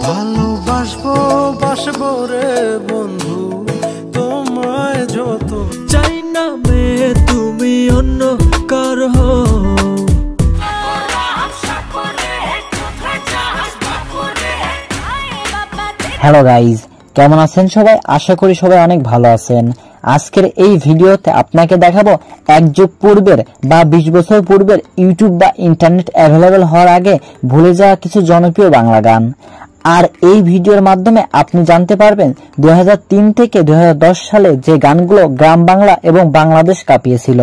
ভালোবাসবো বাসবো রে বন্ধু তোমায় যত চাই না মেয়ে তুমি অন্য কার হও। হ্যালো গাইজ, কেমন আছেন সবাই? আশা করি সবাই অনেক ভালো আছেন। আজকের এই ভিডিওতে আপনাকে দেখাবো এক যুগ পূর্বের বা 20 বছর পূর্বের ইউটিউব বা ইন্টারনেট অ্যাভেলেবেল হওয়ার আগে ভুলে যাওয়া কিছু জনপ্রিয় বাংলা গান। আর এই ভিডিওর মাধ্যমে আপনি জানতে পারবেন 2003 থেকে 2010 সালে যে গানগুলো গ্রাম বাংলা এবং বাংলাদেশ কাঁপিয়েছিল।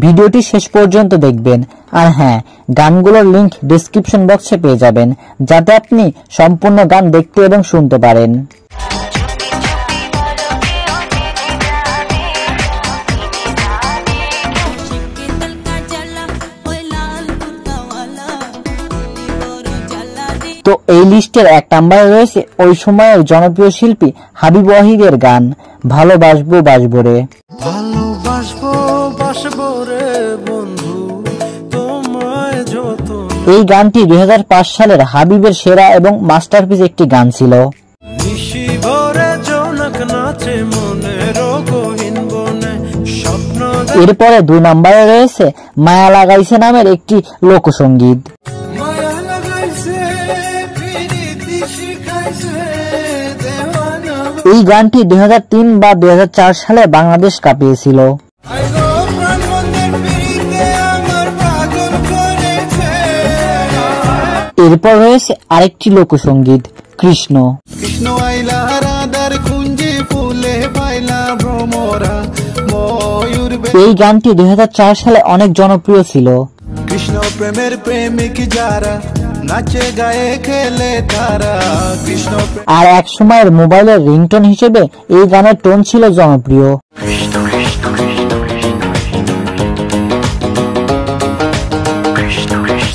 ভিডিওটি শেষ পর্যন্ত দেখবেন। আর হ্যাঁ, গানগুলোর লিংক ডেসক্রিপশন বক্সে পেয়ে যাবেন, যাতে আপনি সম্পূর্ণ গান দেখতে এবং শুনতে পারেন। তো এই লিস্টের 1 নম্বরে রয়েছে ওই সময়ের জনপ্রিয় শিল্পী হাবিব ওয়াহিদের গান ভালোবাসবো বাসবো রে। ভালোবাসবো বাসবো রে বন্ধু তোমায় যত। এই গানটি 2005 সালের হাবিবের সেরা এবং মাস্টারপিস একটি গান ছিল। নিশি ভরে জোনাক নাচে মনের গহীন বনে স্বপ্ন। এরপরে 2 নম্বরে রয়েছে মায়া লাগাইছে নামের একটি লোকসঙ্গীত। এই গানটি 2003 বা 2004 সালে বাংলাদেশ কাঁপিয়েছিল। এরপর রয়েছে আরেকটি লোকসঙ্গীত কৃষ্ণ। এই গানটি 2004 সালে অনেক জনপ্রিয় ছিল। কৃষ্ণ প্রেমের প্রেমিক যারা নাচে গায়ে খেলে তারা কৃষ্ণ। আর এক সময়ের মোবাইলের রিংটোন হিসেবে এই গানের টোন ছিল জনপ্রিয়।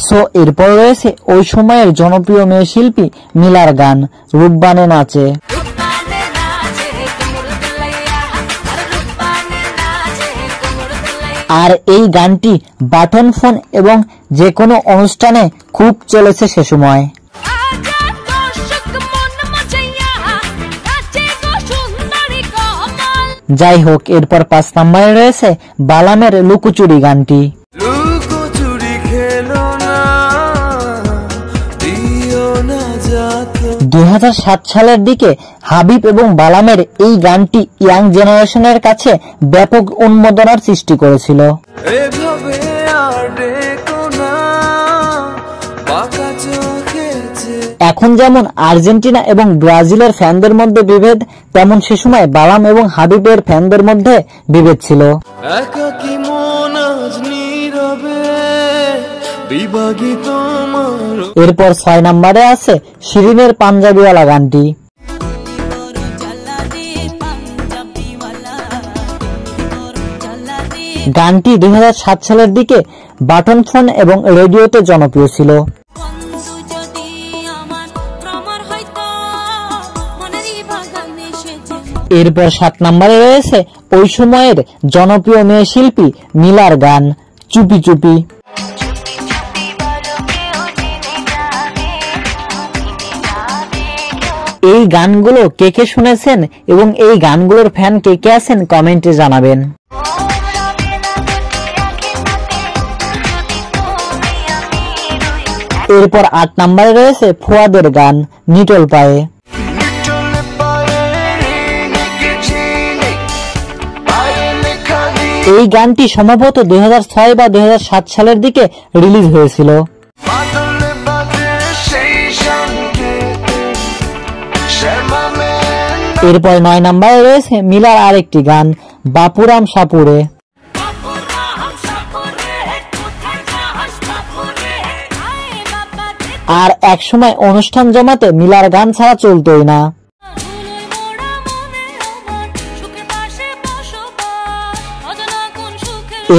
সো এরপর রয়েছে ওই সময়ের জনপ্রিয় মেয়ে শিল্পী মিলার গান রূপবানে নাচে। আর এই গানটি বাটন ফোন এবং যে কোনো অনুষ্ঠানে খুব চলেছে সে সময়। যাই হোক, এরপর 5 নম্বরে রয়েছে বালামের লুকোচুরি গানটি। 2007 সালের দিকে হাবিব এবং বালামের এই গানটি ইয়াং জেনারেশনের কাছে ব্যাপক উন্মাদনার সৃষ্টি করেছিল। এখন যেমন আর্জেন্টিনা এবং ব্রাজিলের ফ্যানদের মধ্যে বিভেদ, তেমন সে সময় বালাম এবং হাবিবের ফ্যানদের মধ্যে বিভেদ ছিল। এরপর 6 নম্বরে আছে শিরিনের পাঞ্জাবিওয়ালা গানটি। গানটি 2007 সালের দিকে বাটন ফোন এবং রেডিওতে জনপ্রিয় ছিল। এরপর 7 নম্বরে রয়েছে ওই সময়ের জনপ্রিয় মেয়ে শিল্পী মিলার গান চুপি চুপি। এই গানগুলো কে কে শুনেছেন এবং এই গানগুলোর ফ্যান কে কে আছেন কমেন্টে জানাবেন। এরপর 8 নম্বরে রয়েছে ফুয়াদের গান নিটল পায়ে। এই গানটি সম্ভবত 2006 বা 2007 সালের দিকে রিলিজ হয়েছিল। এরপর 9 নম্বরে রয়েছে মিলার আরেকটি গান বাপুরাম সাপুরে। আর এক সময় অনুষ্ঠান জমাতে মিলার গান ছাড়া চলতোই না।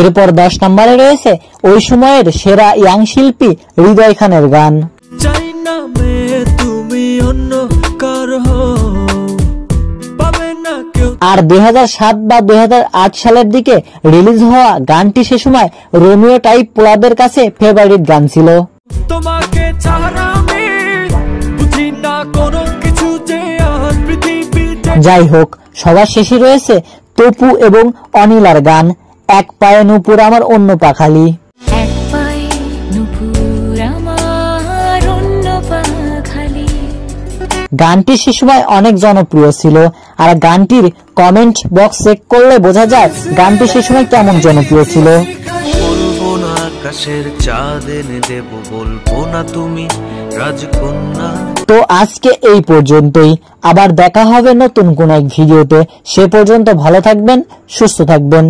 এরপর 10 নম্বরে রয়েছে ওই সময়ের সেরা ইয়াং শিল্পী হৃদয় খানের গান। আর 2007 বা 2008 সালের দিকে রিলিজ হওয়া গানটি সে সময় রোমিও টাইপ পোলাদের কাছে ফেভারিট গান ছিল। তোমাকে ছাড়া আমি বুঝি না কোনো কিছু যে আর পৃথিবীতে। যাই হোক, সবার শেষে রয়েছে তপু এবং অনিলার গান এক পায়ে নূপুর আমার অন্য পাখালি। এক পায়ে নূপুর আমার অন্য পাখালি। গানটি সে সময় অনেক জনপ্রিয় ছিল, আর গানটির কমেন্ট বক্স চেক করলে বোঝা যায় গানটি সে সময় কেমন জনপ্রিয় ছিল। বলবো না আকাশের চাঁদ এনে দেব, বলবো না তুমি রাজকন্যা। তো আজকে এই পর্যন্তই, আবার দেখা হবে নতুন কোন এক ভিডিওতে। সে পর্যন্ত ভালো থাকবেন, সুস্থ থাকবেন।